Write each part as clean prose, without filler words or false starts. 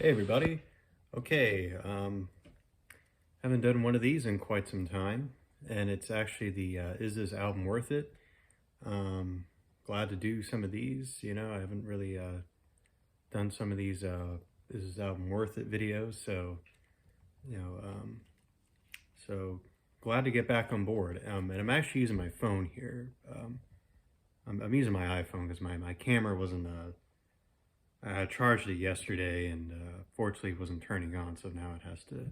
Hey everybody. Okay, haven't done one of these in quite some time, and it's actually the Is This Album Worth It? Um, Glad to do some of these. I haven't really done some of these Is This Album Worth It videos, so you know, um, so glad to get back on board. And I'm actually using my phone here. I'm using my iPhone because my camera wasn't I charged it yesterday, and fortunately it wasn't turning on, so now it has to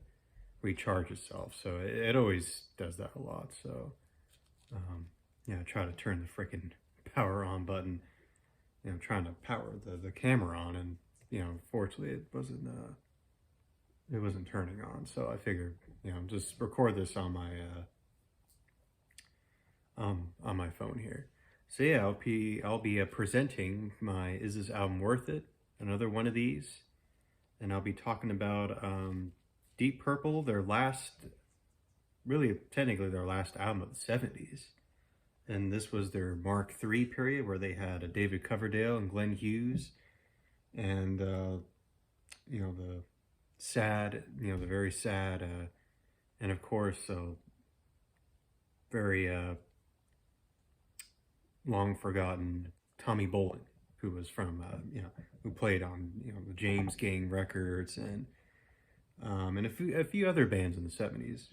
recharge itself. So it always does that a lot. So I try to turn the freaking power on button. Trying to power the camera on, and fortunately it wasn't turning on. So I figured just record this on my phone here. So yeah, I'll be presenting my Is This Album Worth It? Another one of these, and I'll be talking about Deep Purple, their last, really technically their last album of the 70s. And this was their Mark III period where they had a David Coverdale and Glenn Hughes, and the sad, the very sad, and of course, very long forgotten Tommy Bolin, who was from who played on the James Gang records, and a few other bands in the 70s.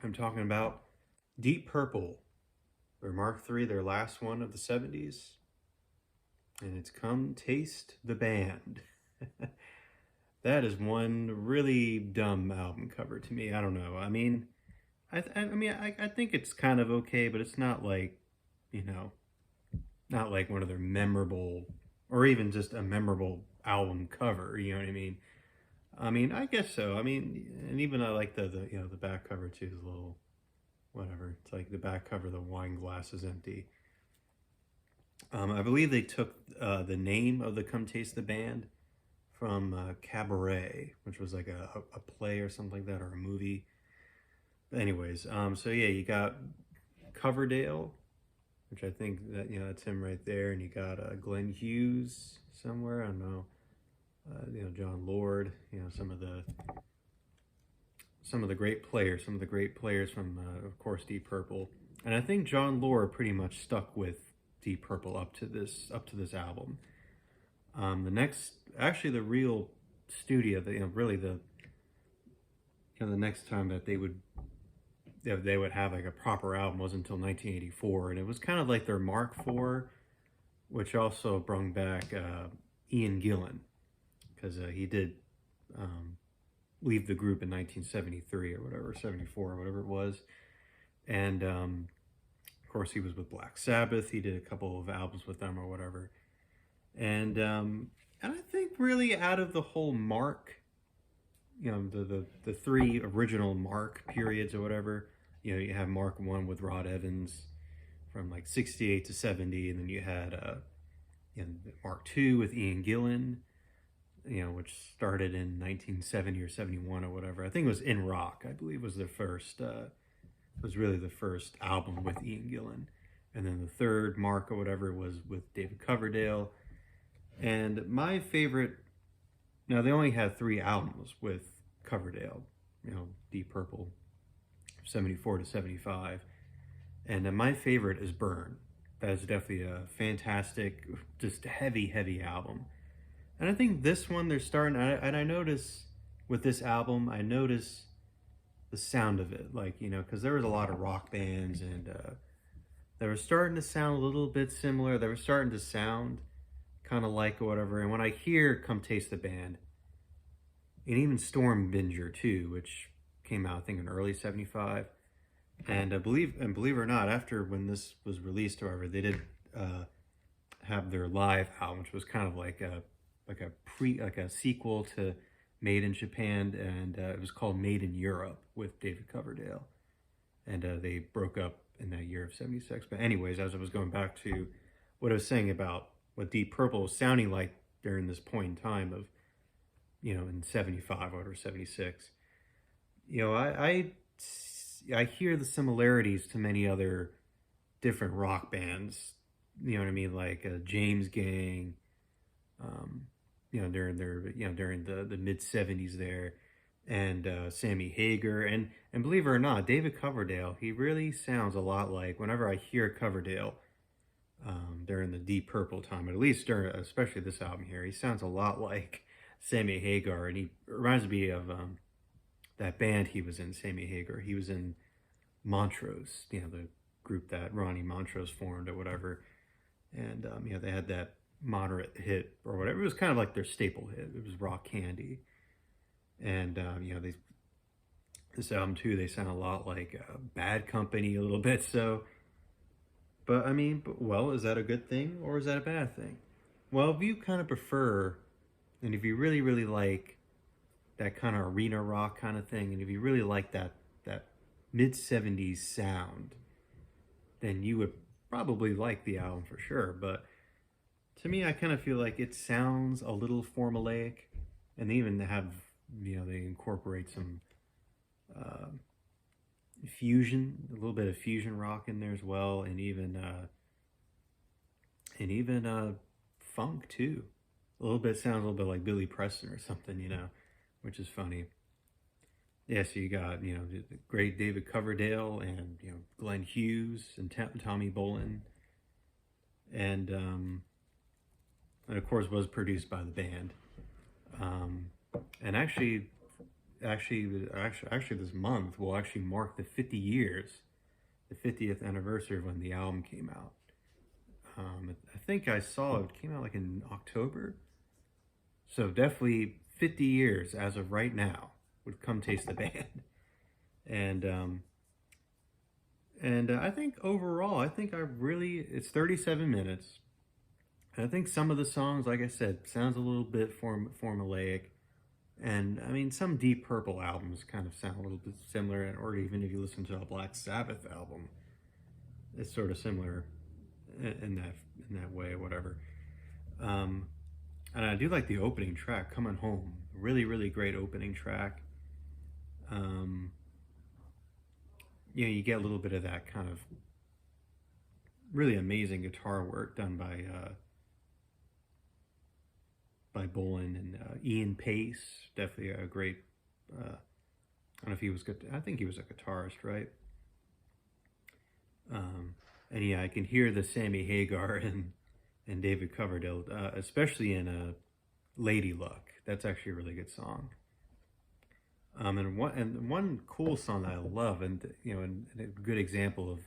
I'm talking about Deep Purple, their Mark III, their last one of the 70s, and it's Come Taste the Band. That is one really dumb album cover to me. I don't know. I mean, I think it's kind of okay, but it's not like, you know, not like one of their memorable, or even just a memorable album cover. You know what I mean? I mean, I guess so. I mean, and even I like the back cover too. Is a little whatever. It's like the back cover, the wine glass is empty. I believe they took the name of the Come Taste the Band from Cabaret, which was like a play or something like that, or a movie. But anyways, so yeah, you got Coverdale, which I think that that's him right there, and you got Glenn Hughes somewhere. I don't know, John Lord. Some of the great players, some of the great players from, of course, Deep Purple, and I think John Lord pretty much stuck with Deep Purple up to this album. The next, actually, the real studio, really the next time that they would have like a proper album was until 1984, and it was kind of like their Mark IV, which also brought back Ian Gillan, because he did leave the group in 1973 or whatever, 74 or whatever it was, and of course he was with Black Sabbath. He did a couple of albums with them or whatever, and I think really out of the whole Mark, the three original Mark periods or whatever. You have Mark One with Rod Evans from like 68 to 70, and then you had Mark Two with Ian Gillan, which started in 1970 or 71 or whatever. I think it was In Rock, I believe, was their first. Was really the first album with Ian Gillan, and then the third Mark or whatever was with David Coverdale. And my favorite, now they only had three albums with Coverdale, Deep Purple, 74 to 75. And my favorite is Burn. That is definitely a fantastic, just heavy, heavy album. And I think this one they're starting, and I notice with this album, I notice the sound of it, like, because there was a lot of rock bands, and they were starting to sound a little bit similar. They were starting to sound kind of like or whatever. And when I hear Come Taste the Band, and even Stormbinger too, which came out I think in early '75, and believe it or not, after when this was released, however, they did have their live album, which was kind of like a sequel to Made in Japan, and it was called Made in Europe with David Coverdale, and they broke up in that year of '76. But anyways, as I was going back to what I was saying about what Deep Purple was sounding like during this point in time of, in '75 or '76, I hear the similarities to many other different rock bands. You know what I mean, like James Gang, during their during the mid '70s there, and Sammy Hagar, and believe it or not, David Coverdale, he really sounds a lot like whenever I hear Coverdale during the Deep Purple time, at least during especially this album here, he sounds a lot like Sammy Hagar, and he reminds me of that band he was in, Sammy Hagar. He was in Montrose, the group that Ronnie Montrose formed or whatever, and they had that moderate hit or whatever. It was kind of like their staple hit. It was Rock Candy, and this album too. They sound a lot like Bad Company a little bit. So, but I mean, well, is that a good thing or is that a bad thing? Well, if you kind of prefer, and if you really really like that kind of arena rock kind of thing, and if you really like that mid '70s sound, then you would probably like the album for sure. But to me, I kind of feel like it sounds a little formulaic, and they even have, they incorporate some uh, fusion, a little bit of fusion rock in there as well, and even funk too. A little bit sounds a little bit like Billy Preston or something, which is funny. Yeah, so you got the great David Coverdale and Glenn Hughes and Tommy Bolin, and and of course was produced by the band. Um, and actually, this month will actually mark the 50 years, the 50th anniversary of when the album came out. I think I saw it came out like in October, so definitely 50 years as of right now would come taste the band, and I think overall, I think it's 37 minutes. And I think some of the songs, like I said, sounds a little bit formulaic. And I mean, some Deep Purple albums kind of sound a little bit similar, or even if you listen to a Black Sabbath album, it's sort of similar in that way, whatever. Um, and I do like the opening track, "Coming Home." Really, really great opening track. Um, you get a little bit of that kind of really amazing guitar work done by Bolin and Ian Pace. Definitely a great. I don't know if he was good. I think he was a guitarist, right? And yeah, I can hear the Sammy Hagar and David Coverdale, especially in "Lady Luck." That's actually a really good song. And one cool song that I love, and a good example of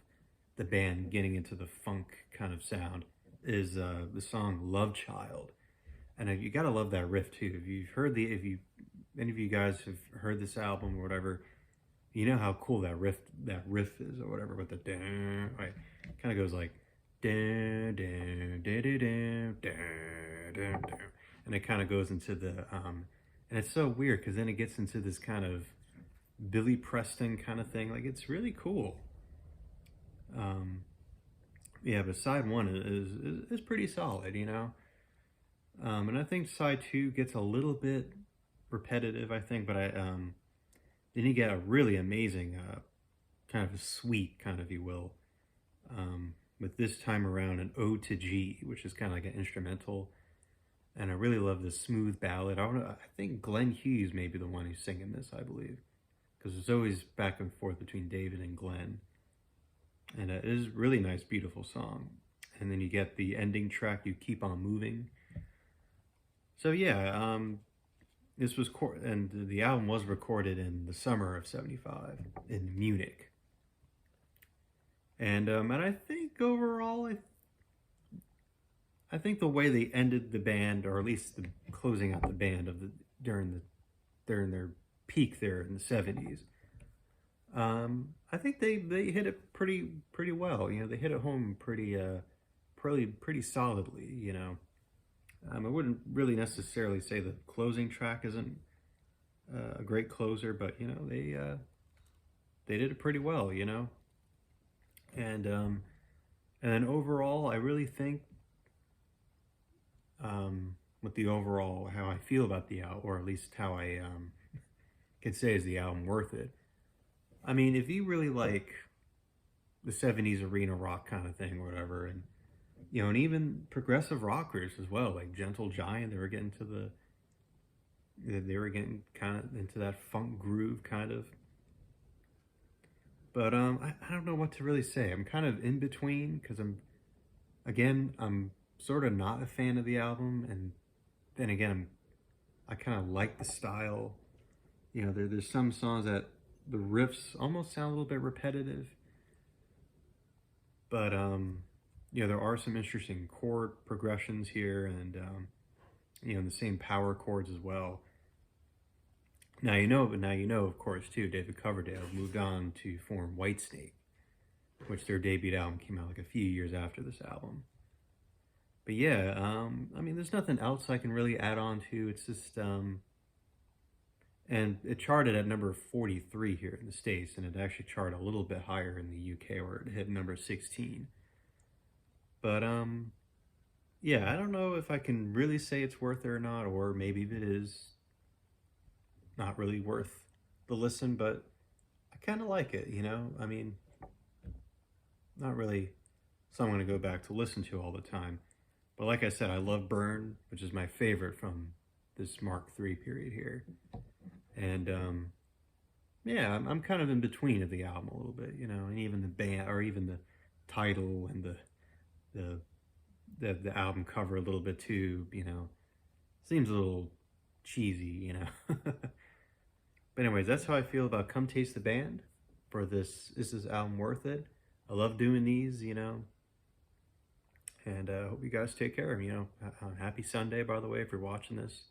the band getting into the funk kind of sound is the song "Love Child." And you gotta love that riff too. If any of you guys have heard this album or whatever, you know how cool that riff is or whatever with the dun, right? Kind of goes like dun, dun, dun, dun, dun, dun, dun, dun. And it kind of goes into and it's so weird because then it gets into this kind of Billy Preston kind of thing. Like it's really cool. Um, yeah, but side one is pretty solid, and I think side two gets a little bit repetitive, I think, but then you get a really amazing, kind of a sweet, kind of, if you will, with this time around an Ode to G, which is kind of like an instrumental, and I really love the smooth ballad. I think Glenn Hughes may be the one who's singing this, I believe, because it's always back and forth between David and Glenn, and it is a really nice, beautiful song. And then you get the ending track, "You Keep On Moving." So yeah, and the album was recorded in the summer of '75 in Munich, and I think overall, I think the way they ended the band, or at least the closing out the band during their peak there in the '70s, I think they hit it pretty well. They hit it home pretty solidly. I wouldn't really necessarily say the closing track isn't a great closer, but they did it pretty well, and then overall, I really think with the overall how I feel about the album, or at least how I can say is the album worth it. I mean, if you really like the '70s arena rock kind of thing, or whatever, and you know, and even progressive rockers as well, like Gentle Giant. They were getting kind of into that funk groove kind of. But I don't know what to really say. I'm kind of in between because I'm sort of not a fan of the album, and then again I kind of like the style. You know, there's some songs that the riffs almost sound a little bit repetitive, but you know, there are some interesting chord progressions here, and you know, the same power chords as well. Now you know, of course, too. David Coverdale moved on to form Whitesnake, which their debut album came out like a few years after this album. But yeah, I mean, there's nothing else I can really add on to. It's just, and it charted at number 43 here in the States, and it actually charted a little bit higher in the UK, where it hit number 16. But yeah, I don't know if I can really say it's worth it or not, or maybe it is not really worth the listen, but I kind of like it, you know? I mean, not really something I'm going to go back to listen to all the time. But like I said, I love Burn, which is my favorite from this Mark III period here. And yeah, I'm kind of in between of the album a little bit, you know, and even the band, or even the title and the the album cover a little bit too, you know, seems a little cheesy, you know. But anyways, that's how I feel about Come Taste the Band for this. Is this album worth it? I love doing these, you know. And I hope you guys take care. You know, happy Sunday, by the way, if you're watching this.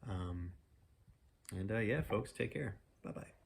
And yeah, folks, take care. Bye-bye.